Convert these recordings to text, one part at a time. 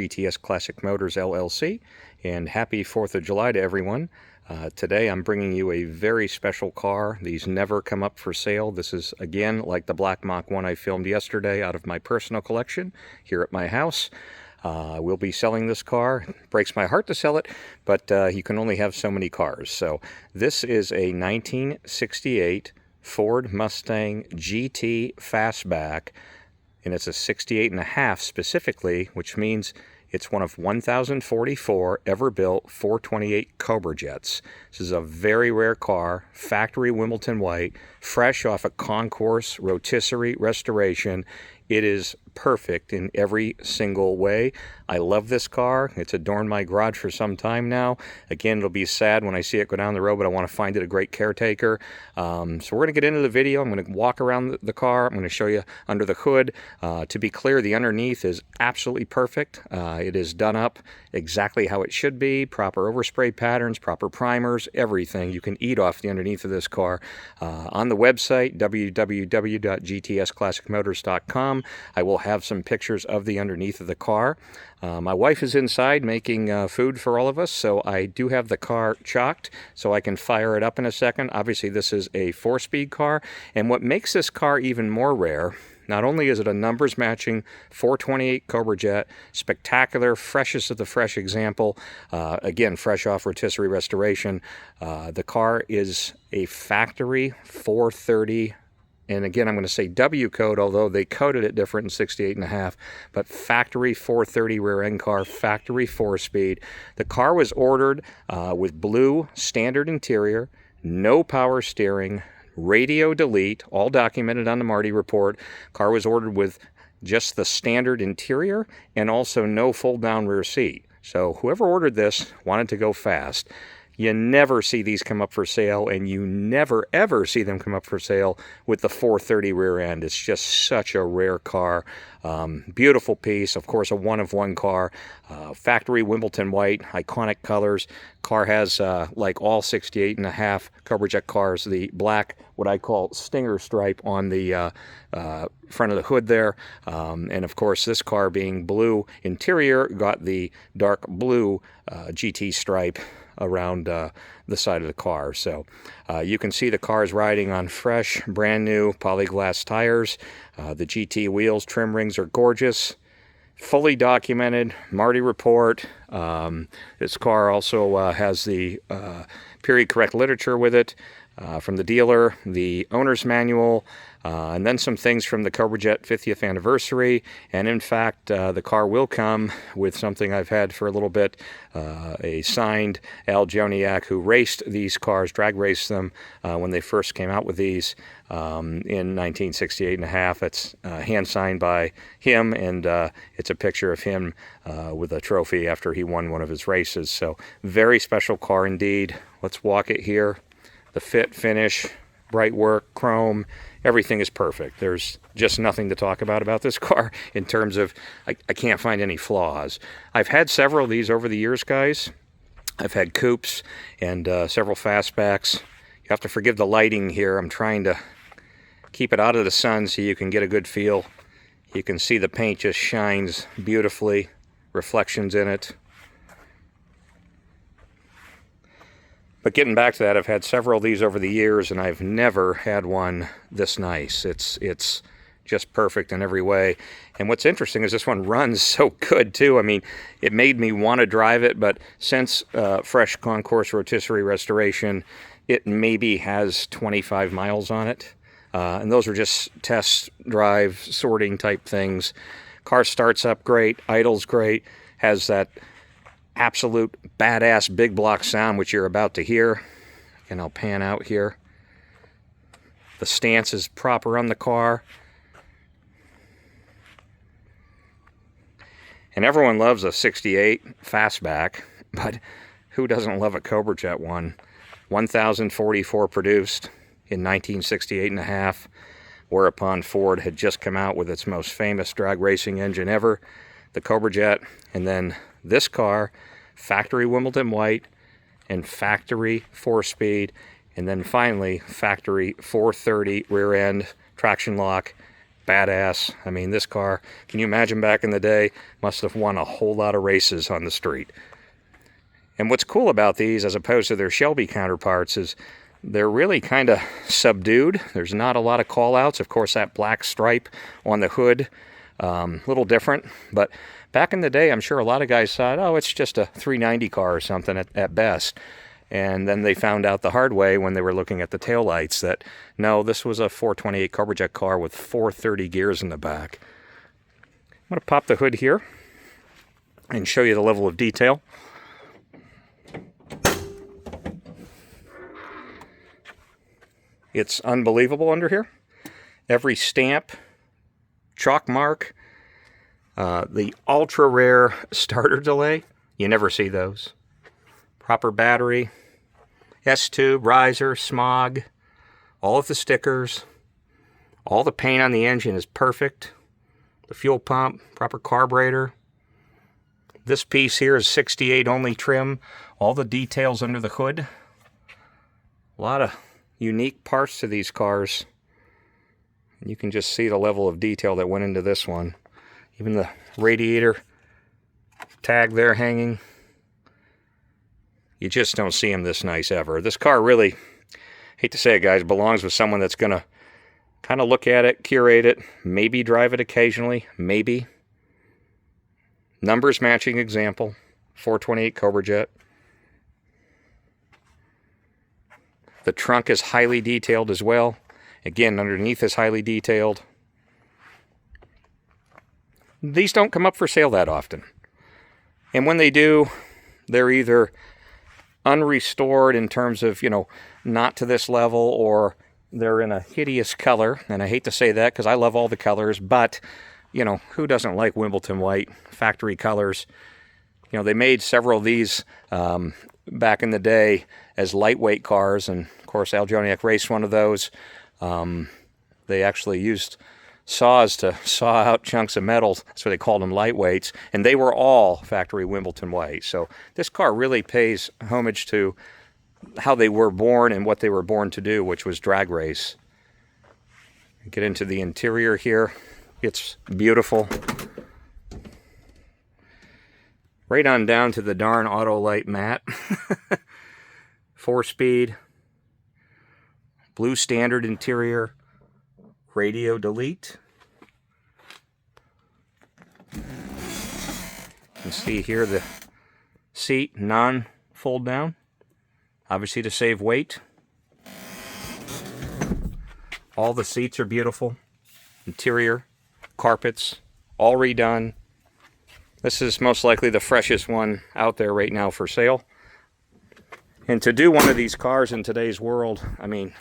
GTS Classic Motors LLC, and happy 4th of July to everyone. Today I'm bringing you a very special car. These never come up for sale. This is, again, like the Black Mach 1 I filmed yesterday out of my personal collection here at my house. We'll be selling this car. It breaks my heart to sell it, but you can only have so many cars. So this is a 1968 Ford Mustang GT Fastback, and it's a 68.5 specifically, which means it's one of 1,044 ever built 428 Cobra jets. This is a very rare car, factory Wimbledon white, fresh off a Concours Rotisserie restoration. It is perfect in every single way. I love this car. It's adorned my garage for some time now. Again, it'll be sad when I see it go down the road, but I want to find it a great caretaker. So we're going to get into the video. I'm going to walk around the car. I'm going to show you under the hood. To be clear, the underneath is absolutely perfect. It is done up exactly how it should be. Proper overspray patterns, proper primers, everything. You can eat off the underneath of this car. On the website, www.gtsclassicmotors.com, I will have some pictures of the underneath of the car. My wife is inside making food for all of us, so I do have the car chalked so I can fire it up in a second. Obviously, this is a 4-speed car, and what makes this car even more rare, not only is it a numbers matching 428 Cobra jet, spectacular, freshest of the fresh example, again, fresh off rotisserie restoration. The car is a factory 430, and again, I'm going to say W code, although they coded it different in 68.5, but factory 430 rear end car, factory 4-speed. The car was ordered with blue standard interior, no power steering, radio delete, all documented on the Marty report. Car was ordered with just the standard interior and also no fold down rear seat. So whoever ordered this wanted to go fast. You never see these come up for sale, and you never ever see them come up for sale with the 430 rear end. It's just such a rare car. Beautiful piece, of course, a one-of-one car. Factory Wimbledon white, iconic colors. Car has, like all 68.5 Cobra jet cars, the black, what I call stinger stripe on the front of the hood there. And of course, this car being blue interior got the dark blue GT stripe around the side of the car. So you can see the car is riding on fresh, brand new polyglass tires. The GT wheels, trim rings are gorgeous. Fully documented, Marty report. This car also has the period correct literature with it from the dealer, the owner's manual, and then some things from the Cobra Jet 50th anniversary. And in fact, the car will come with something I've had for a little bit, a signed Al Joniak, who raced these cars, drag raced them when they first came out with these in 1968.5. It's hand signed by him, and it's a picture of him with a trophy after he won one of his races. So very special car indeed. Let's walk it here. The fit, finish, bright work, chrome, everything is perfect. There's just nothing to talk about this car in terms of, I can't find any flaws. I've had several of these over the years, guys. I've had coupes and several fastbacks. You have to forgive the lighting here. I'm trying to keep it out of the sun so you can get a good feel. You can see the paint just shines beautifully, reflections in it. But getting back to that, I've had several of these over the years, and I've never had one this nice. It's just perfect in every way. And what's interesting is this one runs so good, too. I mean, it made me want to drive it, but since fresh Concours Rotisserie restoration, it maybe has 25 miles on it. And those are just test drive sorting type things. Car starts up great, idles great, has that absolute badass big block sound, which you're about to hear. And I'll pan out here. The stance is proper on the car. And everyone loves a 68 Fastback, but who doesn't love a Cobra Jet one? 1,044 produced in 1968.5, whereupon Ford had just come out with its most famous drag racing engine ever, the Cobra Jet, and then this car, factory Wimbledon white, and factory 4-speed, and then finally factory 430 rear end traction lock, badass. I mean, this car, can you imagine back in the day, must have won a whole lot of races on the street. And what's cool about these, as opposed to their Shelby counterparts, is they're really kind of subdued. There's not a lot of call-outs. Of course, that black stripe on the hood, a little different. But back in the day, I'm sure a lot of guys thought, oh, it's just a 390 car or something at best. And then they found out the hard way when they were looking at the taillights that, no, this was a 428 Cobra Jet car with 430 gears in the back. I'm going to pop the hood here and show you the level of detail. It's unbelievable under here. Every stamp, chalk mark, the ultra rare starter delay. You never see those. Proper battery, S-tube, riser, smog, all of the stickers, all the paint on the engine is perfect. The fuel pump, proper carburetor. This piece here is 68 only trim. All the details under the hood. A lot of unique parts to these cars. You can just see the level of detail that went into this one. Even the radiator tag there hanging. You just don't see them this nice ever. This car really, hate to say it guys, belongs with someone that's going to kind of look at it, curate it, maybe drive it occasionally, maybe. Numbers matching example, 428 Cobra Jet. The trunk is highly detailed as well. Again, underneath is highly detailed. These don't come up for sale that often. And when they do, they're either unrestored in terms of, not to this level, or they're in a hideous color. And I hate to say that because I love all the colors, but, who doesn't like Wimbledon white, factory colors? They made several of these back in the day as lightweight cars, and of course Al Joniak raced one of those. They actually used saws to saw out chunks of metal, so they called them lightweights, and they were all factory Wimbledon white. So this car really pays homage to how they were born and what they were born to do, which was drag race. Get into the interior here. It's beautiful. Right on down to the darn Autolite mat. 4-speed. Blue standard interior. Radio delete. You can see here the seat non-fold down. Obviously to save weight. All the seats are beautiful. Interior, carpets, all redone. This is most likely the freshest one out there right now for sale. And to do one of these cars in today's world, I mean,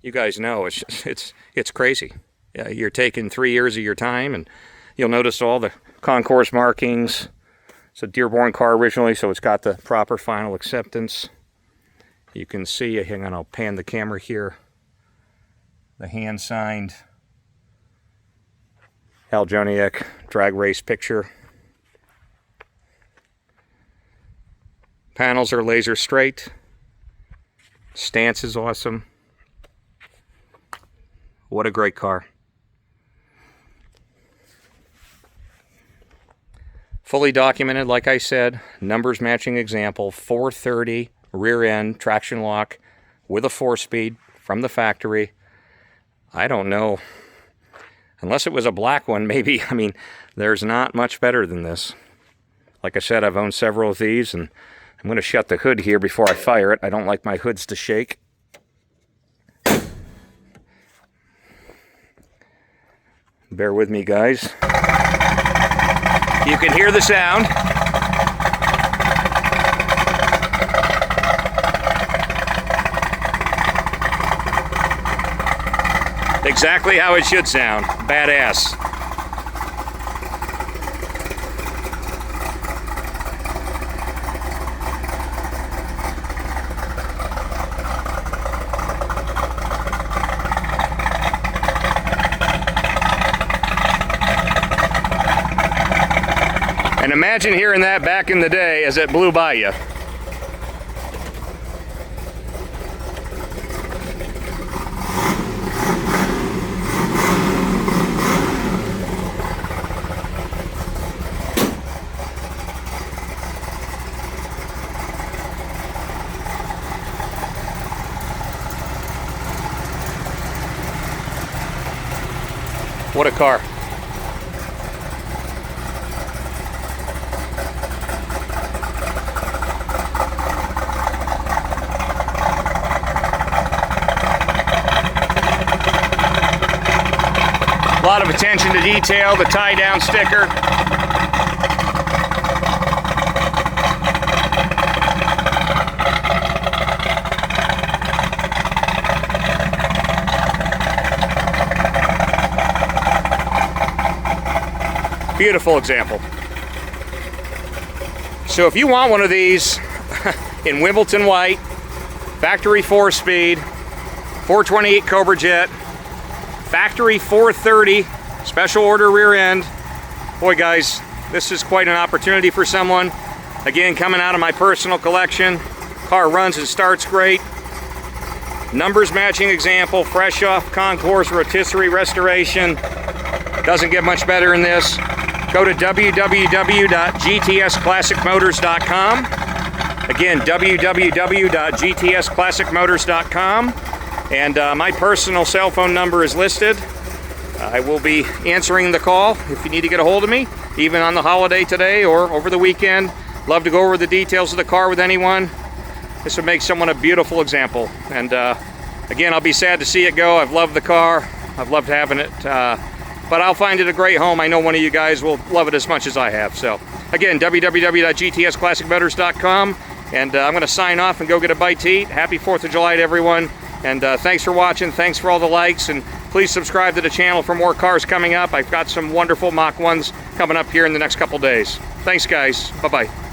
you guys know it's crazy. You're taking 3 years of your time, and you'll notice all the Concours markings. It's a Dearborn car originally, so it's got the proper final acceptance. You can see, hang on, I'll pan the camera here. The hand-signed Al Joniak drag race picture. Panels are laser straight. Stance is awesome. What a great car. Fully documented, like I said, numbers matching example, 430 rear end traction lock with a 4-speed from the factory. I don't know, unless it was a black one, maybe. I mean, there's not much better than this. Like I said, I've owned several of these, and I'm going to shut the hood here before I fire it. I don't like my hoods to shake. Bear with me, guys. You can hear the sound. Exactly how it should sound. Badass. And imagine hearing that back in the day as it blew by you. What a car. A lot of attention to detail, the tie-down sticker. Beautiful example. So if you want one of these in Wimbledon white, factory 4-speed, 428 Cobra jet, factory 430, special order rear end. Boy guys, this is quite an opportunity for someone. Again, coming out of my personal collection. Car runs and starts great. Numbers matching example, fresh off Concours Rotisserie restoration. Doesn't get much better than this. Go to www.gtsclassicmotors.com. Again, www.gtsclassicmotors.com. And my personal cell phone number is listed. I will be answering the call if you need to get a hold of me, even on the holiday today or over the weekend. Love to go over the details of the car with anyone. This would make someone a beautiful example. And again, I'll be sad to see it go. I've loved the car. I've loved having it. But I'll find it a great home. I know one of you guys will love it as much as I have. So again, www.gtsclassicmotors.com. And I'm going to sign off and go get a bite to eat. Happy 4th of July to everyone. And thanks for watching. Thanks for all the likes. And please subscribe to the channel for more cars coming up. I've got some wonderful Mach 1s coming up here in the next couple days. Thanks, guys. Bye-bye.